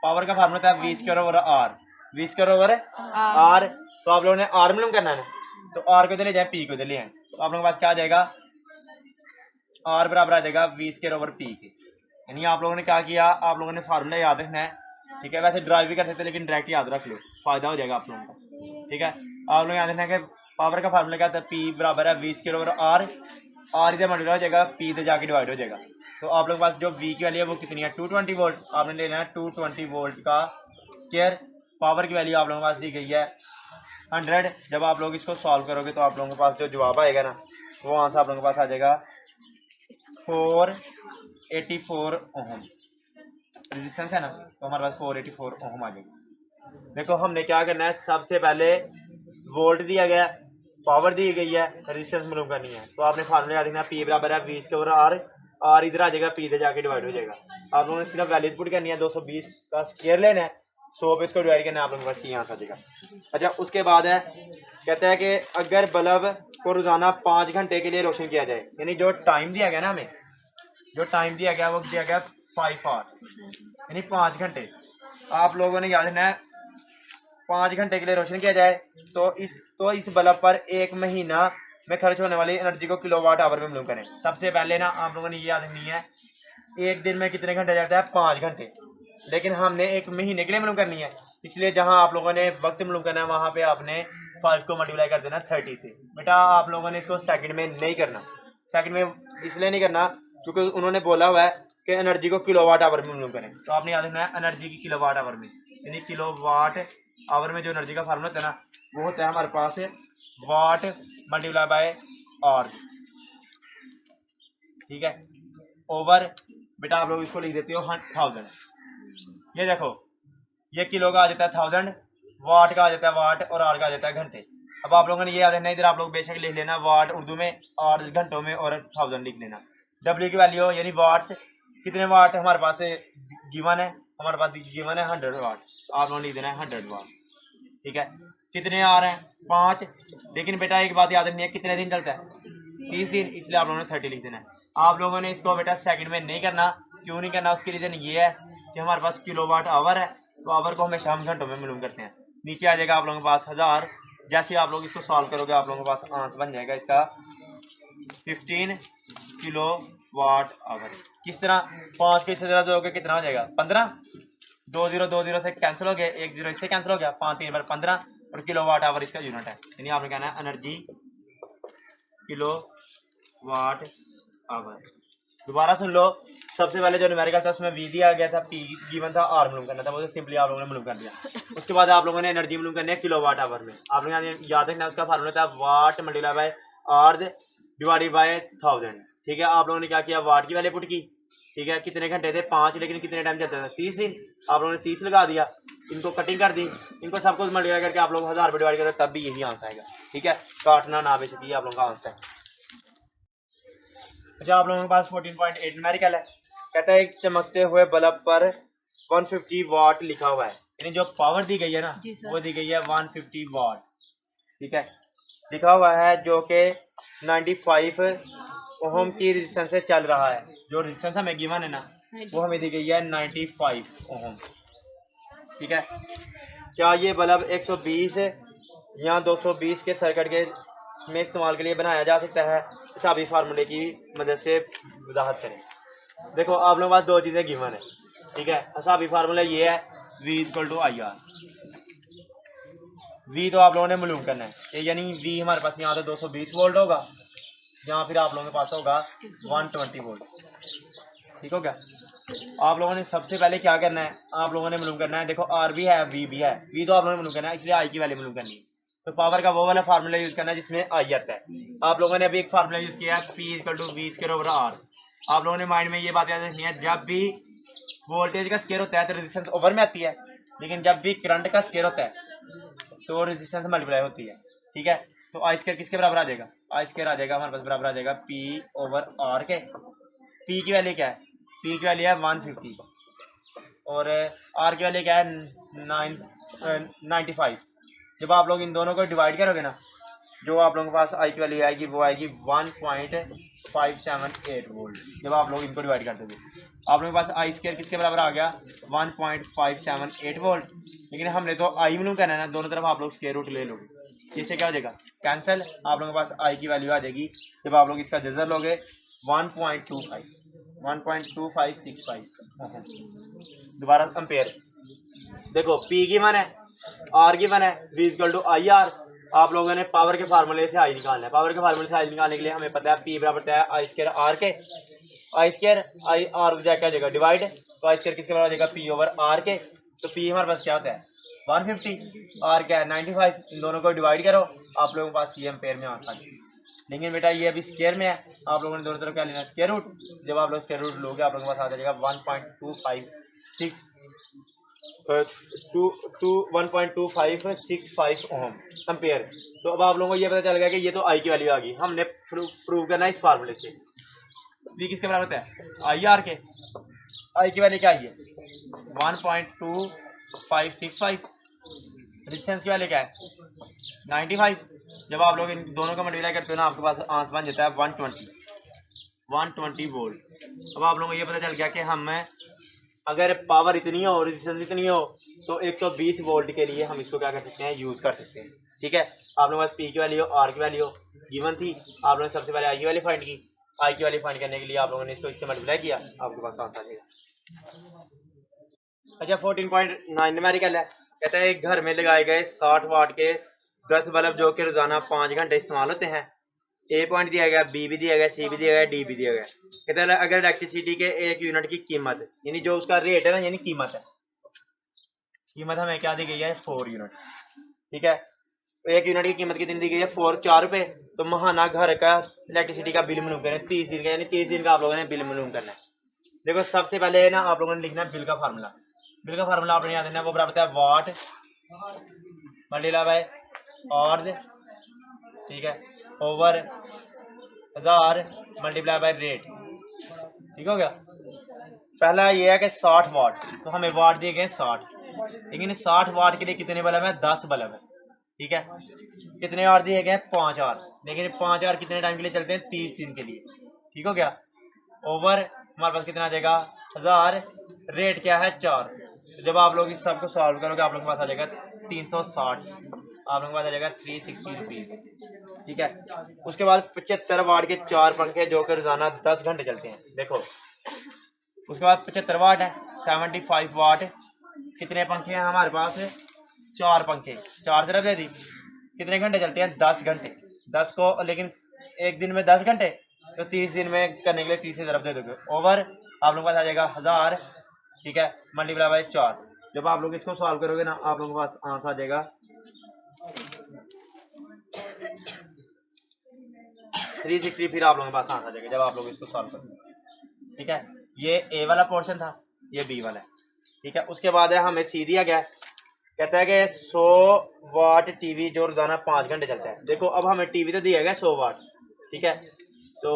A: पावर का फार्मूला होता है V square over R, V square over R। तो आप लोगों ने R मालूम करना है ना, तो R को इधर ले जाए P को इधर ले आए, तो आप लोगों के पास क्या आ जाएगा R बराबर आ जाएगा V स्क्वायर ओवर P के। यानी आप लोगों ने क्या किया, आप लोगों ने फार्मूला याद रखना है, ठीक है। वैसे ड्राइव भी कर सकते हैं लेकिन डायरेक्ट याद रख लो, फायदा हो जाएगा आप लोगों का, ठीक है। आप लोग याद रखना है कि पावर का फार्मूला क्या होता है P बराबर है V square over R, R इधर मल्टीप्लाई हो जाएगा P इधर जाके डिवाइड हो जाएगा। तो आप लोग के पास जो V की वैल्यू है वो कितनी है 220 वोल्ट। आपने लेना है 220 वोल्ट का स्क्वायर, पावर की वैल्यू आप लोगों के पास दी गई है 100। जब आप लोग इसको सॉल्व करोगे तो आप लोगों के पास जो जवाब आएगा ना वो आंसर आप लोगों के पास आ जाएगा 484 ओम। रेजिस्टेंस है ना तो हमारे पास 484 ओम आ जाएगी। देखो हमने क्या करना है, सबसे पहले वोल्ट दिया गया, पावर दी गई है, रेजिस्टेंस मालूम करनी है। तो आपने फार्मूला याद रखना है P बराबर है V स्क्वायर R, R इधर आ जाएगा P इधर जाके डिवाइड हो जाएगा। आप लोगों ने सिर्फ वैल्यूज पुट करनी है, 220 का स्क्वायर लेना है, 100 पे इसको डिवाइड करना है, आप लोगों के पास यहाँ आ जाएगा। अच्छा उसके बाद है कहता है कि अगर बल्ब को रोजाना 5 घंटे के लिए रोशन किया जाए, यानी जो टाइम दिया गया ना हमें, जो टाइम दिया गया वो दिया गया 5 आवर यानी 5 घंटे। आप लोगों ने याद रखना है 5 घंटे के लिए रोशन किया जाए तो इस बल्ब पर एक महीना में खर्च होने वाली एनर्जी को किलोवाट आवर में मालूम करें। सबसे पहले ना आप लोगों ने ये याद रखनी है एक दिन में कितने घंटे जाता है 5 घंटे, लेकिन हमने एक महीने के लिए मालूम करनी है, इसलिए जहां आप लोगों ने वक्त मालूम करना है वहां पे आपने 5 को मल्टीप्लाई कर देना 30 से। बेटा आप लोगों ने इसको सेकंड में नहीं करना, सेकंड में इसलिए नहीं करना क्योंकि उन्होंने बोला हुआ है कि एनर्जी को किलोवाट आवर में मालूम करें। तो आपने याद रखना है एनर्जी की किलोवाट आवर में, यानी किलोवाट आवर में जो एनर्जी का फार्मूला होता है ना वो होता है हमारे पास वाट मल्टीप्लाई बाय आवर, ठीक है, ओवर। बेटा आप लोग इसको लिख देते हो 1000। ये देखो ये किलो का आ जाता है 1000, वाट का आ जाता है वाट और आर का आ जाता है घंटे। अब आप लोगों ने ये याद रखना, इधर आप लोग बेशक लिख लेना वाट उर्दू में और घंटों में और 1000 लिख लेना। डब्ल्यू की वैल्यू यानी वाट्स, कितने वाट हमारे पास गिवन है, हमारे पास गिवन है 100 वाट, तो आप लोगों ने लिख देना है 100 वाट, ठीक है। कितने आ रहे हैं 5, लेकिन बेटा एक बात याद रखनी है कितने दिन चलता है 30 दिन, इसलिए आप लोगों ने 30 लिख देना है। आप लोगों ने इसको बेटा सेकंड में नहीं करना, क्यों नहीं करना उसकी रीजन ये है कि हमारे पास किलोवाट आवर है, तो आवर को हमेशा हम घंटों में मालूम करते हैं। नीचे आ जाएगा आप लोगों के पास 1000, जैसे आप लोग इसको सॉल्व करोगे आप लोगों के पास आंसर बन जाएगा इसका 15 किलो वाट आवर। किस तरह 5 को इससे ज़्यादा दोगे कितना हो जाएगा 15, 2 से कैंसिल हो गया, 1 0 इससे कैंसिल हो गया, 5 3 15 और किलो वाट आवर इसका यूनिट है, यानी आपने कहना है एनर्जी किलो वाट आवर। दोबारा सुन लो, सबसे पहले जो न्यूमेरिकल था उसमें V दिया गया था, P गिवन था, R मालूम करना था, वो तो सिंपली आप लोगों ने मालूम कर लिया। उसके बाद आप लोगों ने एनर्जी मालूम करनी है किलो वाट आवर में। आप लोगों ने याद रखना उसका फार्मूला था watt multiply by R divided by 1000, ठीक है। आप लोगों ने क्या किया वाट की वैल्यू पुट की, ठीक है। कितने घंटे थे 5, लेकिन कितने टाइम चलता था 30 दिन, आप लोगों ने 30 लगा दिया, इनको कटिंग कर दी, इनको सब कुछ मल्टीप्लाई करके आप लोग 1000 पे डिवाइड करते तब भी यही आंसर आएगा, ठीक है। काटना ना बेशक ये आप लोगों का आंसर है। अच्छा आप लोगों के पास 14.8 न्यूमेरिकल है। कहता है एक चमकते हुए बल्ब पर 150 वाट लिखा हुआ है, यानी जो पावर दी गई है ना वो दी गई है 150 वाट, ठीक है। लिखा हुआ है जो कि 95 ओम की रेजिस्टेंस से चल रहा है। जो रेजिस्टेंस हमें गिवन है ना वो हमें दी गई है 95 ओम, ठीक है। क्या ये बल्ब 120 या 220 के सर्किट के में इस्तेमाल के लिए बनाया जा सकता है? हिसाबी फार्मूले की मदद से वजाहत करें। देखो आप लोगों के पास दो चीज़ें गिवन है, ठीक है। हिसाबी फार्मूला ये है V = IR, वी तो आप लोगों ने मालूम करना है, यानी वी हमारे पास यहाँ तो 220 वोल्ट होगा, जहाँ फिर आप लोगों के पास होगा 120 वोल्ट। ठीक हो गया। आप लोगों ने सबसे पहले क्या करना है, आप लोगों ने मालूम करना है, देखो आर भी है वी भी है, वी तो आप लोगों ने मालूम करना है, इसलिए आई की वैल्यू मालूम करनी है। तो पावर का वो वाला फार्मूला यूज करना है जिसमें आई आता है। आप लोगों ने अभी एक फार्मूला यूज किया है P equal to V square over R. आप लोगों ने माइंड में ये बात याद रखनी है, जब भी वोल्टेज का स्केयर होता है तो रेजिस्टेंस ओवर में आती है, लेकिन जब भी करंट का स्केयर होता है तो रेजिस्टेंस मल्टीप्लाई होती है। ठीक है, तो आई स्क्वायर किसके बराबर आ जाएगा, आई स्क्वायर आ जाएगा हमारे पास बराबर आ जाएगा पी ओवर आर के। पी की वैल्यू क्या है, पी की वैल्यू है 150 और आर की वैल्यू क्या है 95। जब आप लोग इन दोनों को डिवाइड करोगे ना, जो आप लोगों के पास आई की वैल्यू आएगी वो आएगी 1.578 वोल्ट। जब आप लोग इनको डिवाइड कर दोगे आप लोगों के पास आई स्क्वायर किसके बराबर आ गया 1.578 वोल्ट। लेकिन हमने तो आई मालूम करना है ना, दोनों तरफ आप लोग स्क्वायर रूट ले लोगे, इससे क्या हो जाएगा कैंसिल। आप लोगों के पास आई की वैल्यू आ जाएगी, जब आप लोग इसका जजर लोगे 1.2565। दोबारा कंपेयर, देखो पी की वन है, आर की वन है, V equal to I R. आप लोगों ने पावर के फार्मूले से आई निकालना है। पावर के फार्मूले से आई निकालने के लिए हमें पता है पी बराबर है आई स्क्वायर आर के। आई स्क्वायर आई आर क्या हो जाएगा डिवाइड, तो आई स्क्वायर किसके बराबर हो जाएगा पी ओवर आर के। तो पी हमारे पास क्या होता है 150, आर क्या है 95। इन दोनों को डिवाइड करो, आप लोगों के पास सी एम्पेयर में आता है। लेकिन बेटा ये अभी स्क्वायर में है, आप लोगों ने दोनों तरफ क्या लेना है स्क्वायर रूट। जब आप लोग स्क्वायर रूट लोगे आप लोगों के पास आ जाएगा 1.2565 ओम एम्पेयर। तो अब आप लोगों को ये पता चल गया कि ये तो आई की वैल्यू आ गई। हमने प्रूव करना है इस फार्मूले से। वी किसके बराबर है आई आर के। आई की वैल्यू क्या आई है 1.2565। रेजिस्टेंस की वैल्यू क्या है 95। जब आप लोग इन दोनों का मल्टीप्लाई करते हो ना आपके पास आंसर बन जाता है 120 वोल्ट। अब आप लोगों को ये पता चल गया कि हम अगर पावर इतनी हो रेजिस्टेंस इतनी हो तो 120 वोल्ट के लिए हम इसको क्या कर सकते हैं यूज कर सकते हैं। ठीक है, आप लोगों के पास पी की वैल्यू आर की वैल्यू गिवन थी, आप लोगों ने सबसे पहले आई की वैल्यू फाइंड की। आई की वैल्यू फाइंड करने के लिए आप लोगों ने इसको इससे मल्टीप्लाई किया, आपके पास आंसर आ जाएगा। अच्छा 14.9 न्यूमेरिकल है, कहता है एक घर में लगाए गए 60 वाट के 10 बल्ब जो कि रोजाना 5 घंटे इस्तेमाल होते हैं। ए पॉइंट दिया गया, बी भी दिया गया, सी भी दिया गया, डी भी दिया गया। कहता है अगर इलेक्ट्रिसिटी के एक यूनिट की कीमत यानी जो उसका रेट है ना, यानी कीमत है, कीमत हमें क्या दी गई है 4 यूनिट। ठीक है, तो एक यूनिट की कीमत कितनी दी गई है 4 रुपए। तो महाना घर का इलेक्ट्रिसिटी का बिल मालूम करना है 30 दिन का, यानी 30 दिन का आप लोगों ने बिल मालूम करना है। देखो सबसे पहले ना आप लोगों ने लिखना है बिल का फार्मूला। बिल का फार्मूला आपने याद रखना है, वो बराबर है वाट मल्टीप्लाई बाय आवर्स, ठीक है, ओवर 1000 मल्टीप्लाई बाय रेट। ठीक हो गया। पहला ये है कि 60 वाट, तो हमें वाट दिए गए 60, लेकिन 60 वाट के लिए कितने बल्ब है 10 बल्ब है। ठीक है, कितने आर दिए गए 5 आर, लेकिन 5 आर कितने टाइम के लिए चलते हैं 30 दिन के लिए। ठीक हो गया। ओवर हमारे पास कितना आ जाएगा 1000, रेट क्या है 4। तो जब आप लोग इस सब को सॉल्व करोगे आप लोगों के पास आ जाएगा 360, आप लोगों के पास आ जाएगा 360 रुपीज। ठीक है, उसके बाद 75 वाट के 4 पंखे जो कि रोजाना 10 घंटे चलते हैं। देखो उसके बाद 75 वाट है 75 वाट, कितने पंखे हैं हमारे पास 4 पंखे, 4 तरफ दे दी, कितने घंटे चलते हैं 10 घंटे। 10 को लेकिन एक दिन में 10 घंटे, तो 30 दिन में करने के लिए 30 तरफ दे दोगे। ओवर आप लोगों के पास आ जाएगा 1000, ठीक है, मल्टीप्लाई बाय 4। जब आप लोग इसको सॉल्व करोगे ना आप लोगों के पास आंसर आ जाएगा 360। फिर आप लोगों के पास आंसर आ जाएगा जब आप लोग इसको सॉल्व करोगे। ठीक है, ये ए वाला पोर्शन था, ये बी वाला है। ठीक है, उसके बाद है हमें सी दिया गया, कहता है कि 100 वाट टीवी जो रोजाना 5 घंटे चलता है। देखो अब हमें टीवी तो दिया गया 100 वाट, ठीक है, तो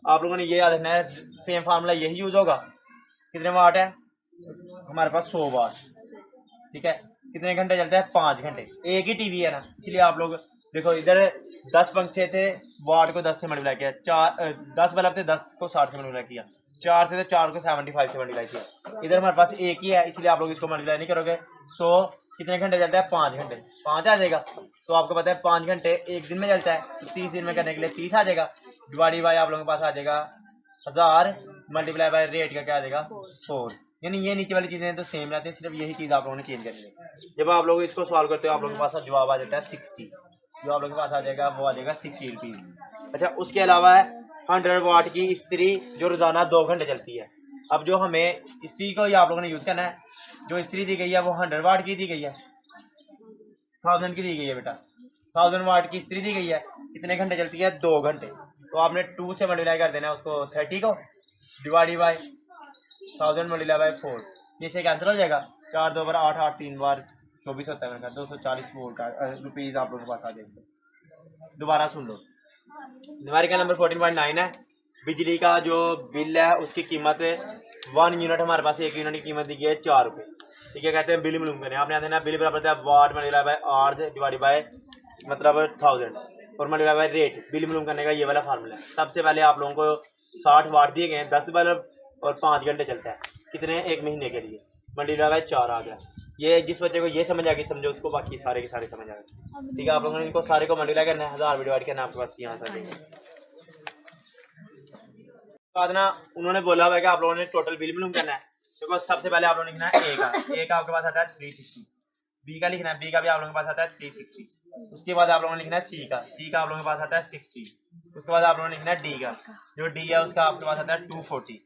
A: आप लोगों ने ये याद रखना है सेम फार्मूला यही यूज होगा। कितने वाट है हमारे पास 100 वाट, ठीक है, कितने घंटे चलता है 5 घंटे। एक ही टीवी है ना, इसलिए आप लोग देखो इधर 10 पंखे थे, वाट को 10 से मल्टीप्लाई किया, 10 बल्ब थे 10 को 60 से मल्टीप्लाई किया, 4 थे तो 4 को 75 से मल्टीप्लाई किया। इधर हमारे पास एक ही है इसलिए आप लोग इसको मल्टीप्लाई नहीं करोगे। 100 कितने घंटे चलता है 5 घंटे, 5 आ जाएगा। तो आपको पता है 5 घंटे एक दिन में चलता है, तो 30 दिन में करने के लिए 30 आ जाएगा। डिवाइड बाय आप लोगों के पास आ जाएगा 1000 मल्टीप्लाई बाय रेट का क्या आ जाएगा 4। यानी ये नीचे वाली चीजें तो सेम रहती है, सिर्फ यही चीज आप लोगों ने चेंज करनी है। जब आप लोग इसको सॉल्व करते हो आप लोगों के पास जवाब आ जाता है 60, जो आप लोगों के पास आ जाएगा वो आ जाएगा 60 रुपीज। अच्छा, उसके अलावा है 100 वाट की इस्त्री जो रोजाना 2 घंटे चलती है। अब जो हमें इस्त्री को आप लोगों ने यूज करना है, जो इस्त्री दी गई है वो 100 वाट की दी गई है, 1000 की दी गई है बेटा, 1000 वाट की इस्त्री दी गई है, कितने घंटे चलती है? 2 घंटे। तो आपने 2 से मल्टीप्लाई कर देना है उसको 30 को, डिवाइड बाय 1000 मल्टीप्लाई बाय 4, ये से कैंसिल हो जाएगा, 4 2 बार 8 8 3 बार 24 होता है, 240 वोल्ट रुपीज आप लोगों के पास आ जाएंगे। दोबारा सुन लो, न्यूमेरिकल नंबर 14.9 है। बिजली का जो बिल है उसकी कीमत 1 यूनिट, हमारे पास 1 यूनिट की कीमत दी गई है 4 रुपये। ठीक है, कहते हैं बिल मालूम करें। आपने आते हैं बिल बराबर होता है watt multiply by hours divide by मतलब 1000 और मल्टीप्लाई बाय रेट। बिल मालूम करने का ये वाला फार्मूला है। सबसे पहले आप लोगों को 60 वाट दिए गए हैं, 10 बल्ब और 5 घंटे चलता है, कितने? 1 महीने के लिए, मल्टीप्लाई बाय 4 आ गया। ये जिस बच्चे को ये समझ आ गई समझो उसको बाकी सारे के सारे समझ आ गए। ठीक है, आप लोगों ने इनको सारे को मल्टीप्लाई करना है, 1000 में डिवाइड करना है, आपके पास यहाँ से आ जाएगा। बाद ना उन्होंने बोला हुआ है कि आप लोगों ने टोटल बिल मालूम करना है। तो सबसे पहले आप लोगों ने लिखना है ए का आपके पास आता है 360, बी का लिखना है, बी का भी आप लोगों के पास आता है 360, उसके बाद आप लोगों ने लिखना है सी का आप लोगों के पास आता है 60, उसके बाद आप लोगों ने लिखना है डी का, जो डी है उसका आपके पास आता है 240।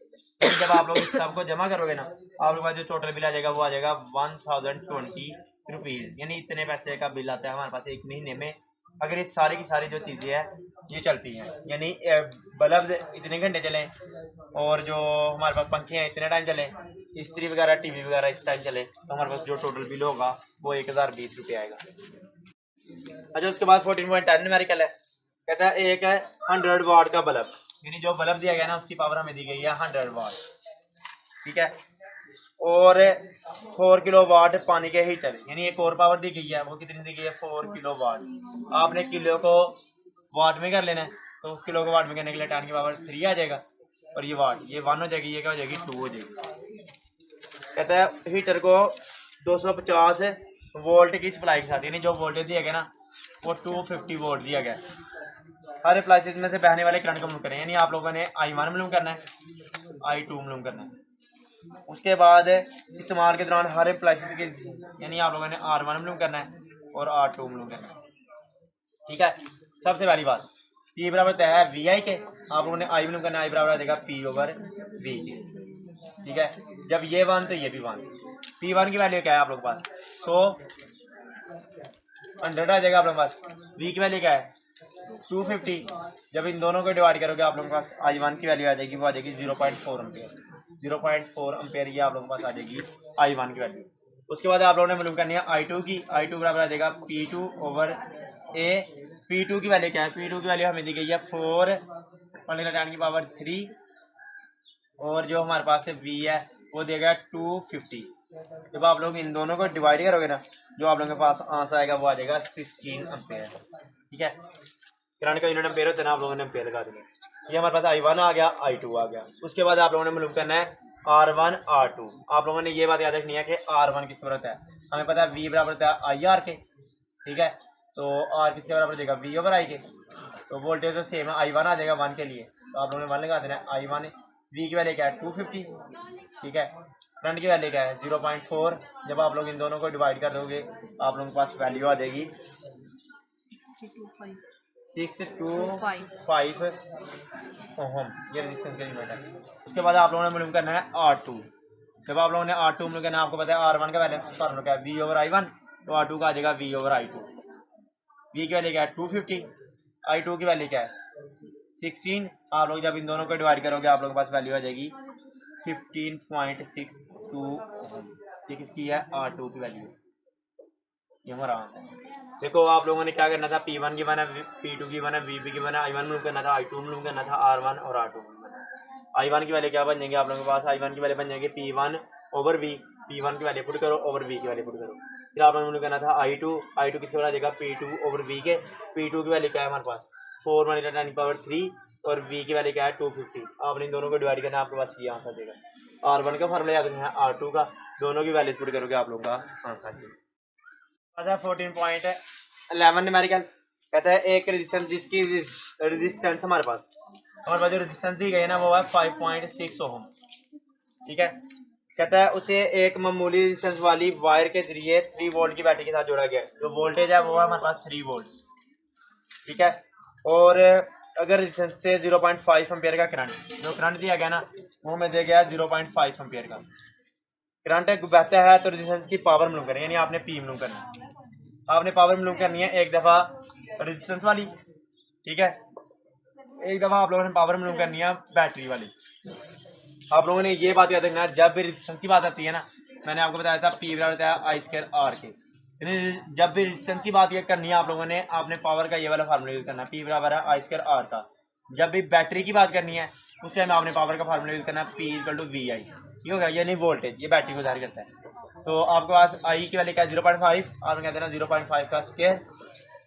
A: जब आप लोग इस सबको जमा करोगे ना, आप लोगों के पास जो टोटल बिल आ जाएगा वो आ जाएगा 1020 रुपीज, यानी इतने पैसे का बिल आता है हमारे पास 1 महीने में। अगर ये सारी की सारी जो चीजें हैं ये चलती हैं, यानी बल्ब इतने घंटे चले और जो हमारे पास पंखे हैं इतने टाइम चले, इस्त्री वगैरह टीवी वगैरह इस टाइम चले, तो हमारे पास जो टोटल बिल होगा वो 1020 रुपये आएगा। अच्छा, उसके बाद 14.10 न्यूमेरिकल है। कहता है एक है 100 वाट का बल्ब, यानी जो बल्ब दिया गया ना उसकी पावर हमें दी गई है 100 वाट। ठीक है, और 4 किलो वाट पानी के हीटर, यानी एक और पावर दी गई है, वो कितनी दी गई है? 4 किलो वाट। आपने किलो को वाट में कर लेना है, तो किलो को वाट में करने के लिए 10 की पावर 3 आ जाएगा, और ये वाट ये 1 हो जाएगी, ये क्या हो जाएगी? 2 हो जाएगी। कहता है हीटर को 250 वोल्ट की सप्लाई के साथ, यानी जो वोल्टेज दिया गया ना वो 250 वोल्ट दिया गया। हर अप्लाइंसेस में से बहने वाले करंट को मालूम करें, यानी आप लोगों ने I1 मालूम करना है, I2 मालूम करना है। उसके बाद इस्तेमाल के दौरान हर अप्लाइंसेस के, यानी आप लोगों ने R1 मालूम करना है और R2 मालूम करना है। ठीक है, सबसे पहली बात P बराबर होता है VI के, आप लोगों ने I मालूम करना है, I बराबर आ जाएगा P ओवर V के। ठीक है, जब ये 1 तो ये भी 1। P1 की वैल्यू क्या है आप लोग के पास? 100 आ जाएगा आप लोगों के पास। V की वैल्यू क्या है? 250। जब इन दोनों को डिवाइड करोगे आप लोगों के पास I1 की वैल्यू आ जाएगी, वो आ जाएगी 0.4 एम्पियर। 0.4 एम्पियर ये आप लोगों के पास आ जाएगी I1 की वैल्यू। उसके बाद आप लोगों ने मालूम करनी है I2 की, I2 बराबर आ जाएगा P2 ओवर A। P2 की वैल्यू क्या है? P2 की वैल्यू हमें दी गई है 4 10 की पावर 3, और जो हमारे पास है V है वो देगा 250। जब आप लोग इन दोनों को डिवाइड करोगे ना, जो आप लोगों के पास आंसर आएगा वो आ जाएगा 16 एम्पेयर। ठीक है, करंट का यूनिट एम्पेयर होता है ना, आप लोगों ने एम्पेयर लगा देना। ये हमारे पास I1 आ गया, I2 आ गया। उसके बाद आप लोगों ने मालूम करना है R1 R2। आप लोगों ने ये बात याद रखनी है कि R1 किसके बराबर है? हमें पता है V बराबर होता है IR के। ठीक है, तो R किसके बराबर हो जाएगा? V ओवर I के। तो वोल्टेज तो सेम है, I1 आ जाएगा 1 के लिए, तो आप लोगों ने 1 लगा देना है। I1 V की वैल्यू क्या है? 250। ठीक है, करंट की वैल्यू क्या है? 0.4। जब आप लोग इन दोनों को डिवाइड कर दोगे आप लोगों के पास वैल्यू आ जाएगी 625 ओहम, ये रेजिस्टेंस का यूनिट है। उसके बाद आप लोगों ने मालूम करना है R2। जब आप लोगों ने R2 मालूम करना है, आपको पता है R1 का वैल्यू फार्मूला क्या है? V ओवर I1, तो R2 का आ जाएगा V ओवर I2। V की वैल्यू क्या है? 250। I2 की वैल्यू क्या है? 16। आप लोग जब इन दोनों को डिवाइड करोगे आप लोगों के पास वैल्यू आ जाएगी 15.62 ओहम। ये किसकी है? R2 की वैल्यू। ये हमारा आंसर है। देखो आप लोगों ने क्या करना था, P1 की बना, P2 की बना, VP की बना, I1 मालूम करना था, I2 मालूम करना था, R1 और R2 I1 की वैल्यू क्या बन जाएंगे आप लोगों के पास? I1 की वैल्यू बन जाएंगे P1 ओवर V। P1 की वैल्यू पुट करो ओवर V की वैल्यू पुट करो। फिर आप लोगों ने करना था I2 किसके बना जाएगा? P2 ओवर V के। P2 की वैल्यू क्या है हमारे पास? 4 × 10 की पावर 3, और V की वैल्यू क्या है? 250। आपने इन दोनों को डिवाइड करना है, आपके पास ये आंसर देगा। R1 का फार्मूला याद रखना है, R2 का, दोनों की वैल्यू पुट करोगे आप लोगों का आंसर देगा। 14.11 न्यूमेरिकल कहता है एक रेजिस्टेंस जिसकी रेजिस्टेंस हमारे पास जो रेजिस्टेंस दी गई है ना वो है 5.6 ओम। ठीक है, कहता है उसे एक मामूली रेजिस्टेंस वाली वायर के जरिए 3 वोल्ट की बैटरी के साथ जोड़ा गया है। जो वोल्टेज है वो है हमारे पास 3 वोल्ट, ठीक है। और अगर रेजिस्टेंस से 0.5 एम्पियर का करंट, जो करंट दिया गया ना वो हमें दिया गया 0.5 एम्पियर का करंट बहता है, तो रेजिस्टेंस की पावर मालूम करें, यानी आपने पी मालूम करना है। आपने पावर मालूम करनी है एक दफ़ा रेजिस्टेंस वाली, ठीक है, एक दफ़ा आप लोगों ने पावर मालूम करनी है बैटरी वाली। आप लोगों ने ये बात याद रखना है, जब भी रेजिस्टेंस की बात आती है ना, मैंने आपको बताया था पी बराबर होता है आई स्क्वायर आर के, यानी जब भी रेजिस्टेंस की बात ये करनी है आप लोगों ने, आपने पावर का ये वाला फार्मूला यूज करना है, पी बराबर है आई स्क्वायर आर का। जब भी बैटरी की बात करनी है उस टाइम आपने पावर का फार्मूला यूज करना है, पी इक्वल टू वी आई, ये होगा यानी वोल्टेज, ये बैटरी को जाहिर करता है। तो आपके पास आई की वैल्यू क्या है 0.5, आपने कहते हैं ना 0.5 का स्क्वायर,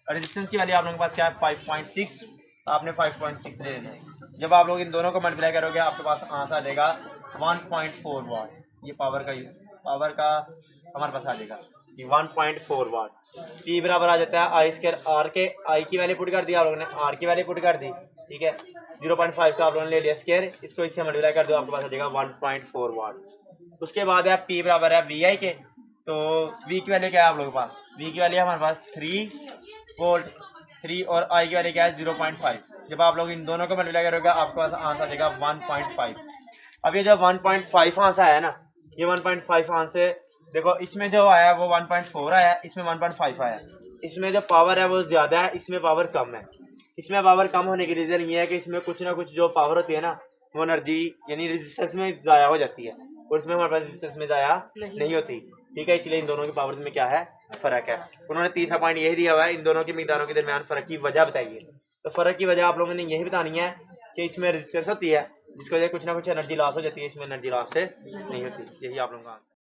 A: रेजिस्टेंस की वैल्यू आप लोगों के पास क्या है 5.6, आपने 5.6 ले लेना है। जब आप लोग इन दोनों को मल्टीप्लाई करोगे आपके पास आंसर आ जाएगा 1.4 वाट। ये पावर का हमारे पास आ जाएगा ये 1.4 वाट। पी बराबर आ जाता है आई स्क्वायर आर के, आई की वैल्यू पुट कर दी आप लोगों ने, आर की वैल्यू पुट कर दी, ठीक है। 0.5 का आप लोगों ने ले लिया स्क्वायर, इसको इससे मल्टीप्लाई कर दो आपके पास आ जाएगा 1.4 वाट। उसके बाद है पी बराबर है वी आई के, तो वी की वैल्यू क्या है आप लोगों के पास, वी की वैल्यू हमारे पास 3 वोल्ट, 3 और आई की वैल्यू क्या है 0.5। जब आप लोग इन दोनों को मल्टीप्लाई करोगे आपके पास आंसर आ जाएगा 1.5। अब ये जो 1.5 आंसर आया ना, ये 1.5 आंसर देखो, इसमें जो आया वो 1.4 आया, इसमें 1.5 आया। इसमें जो पावर है वो ज्यादा है, इसमें पावर कम है। इसमें पावर कम होने की रीजन ये है कि इसमें कुछ ना कुछ जो पावर होती है ना वो एनर्जी यानी रेजिस्टेंस में जाया हो जाती है, और इसमें हमारे पास रेजिस्टेंस में जाया नहीं होती, ठीक है। इसलिए इन दोनों की पावर में क्या है फर्क है। उन्होंने तीसरा पॉइंट यही दिया हुआ है, इन दोनों की मिकदारों के दरमियान फर्क की वजह बताइए। तो फर्क की वजह आप लोगों ने यही बतानी है कि इसमें रेजिस्टेंस होती है जिसकी वजह कुछ ना कुछ एनर्जी लॉस हो जाती है, इसमें एनर्जी लॉस से नहीं होती। यही आप लोगों का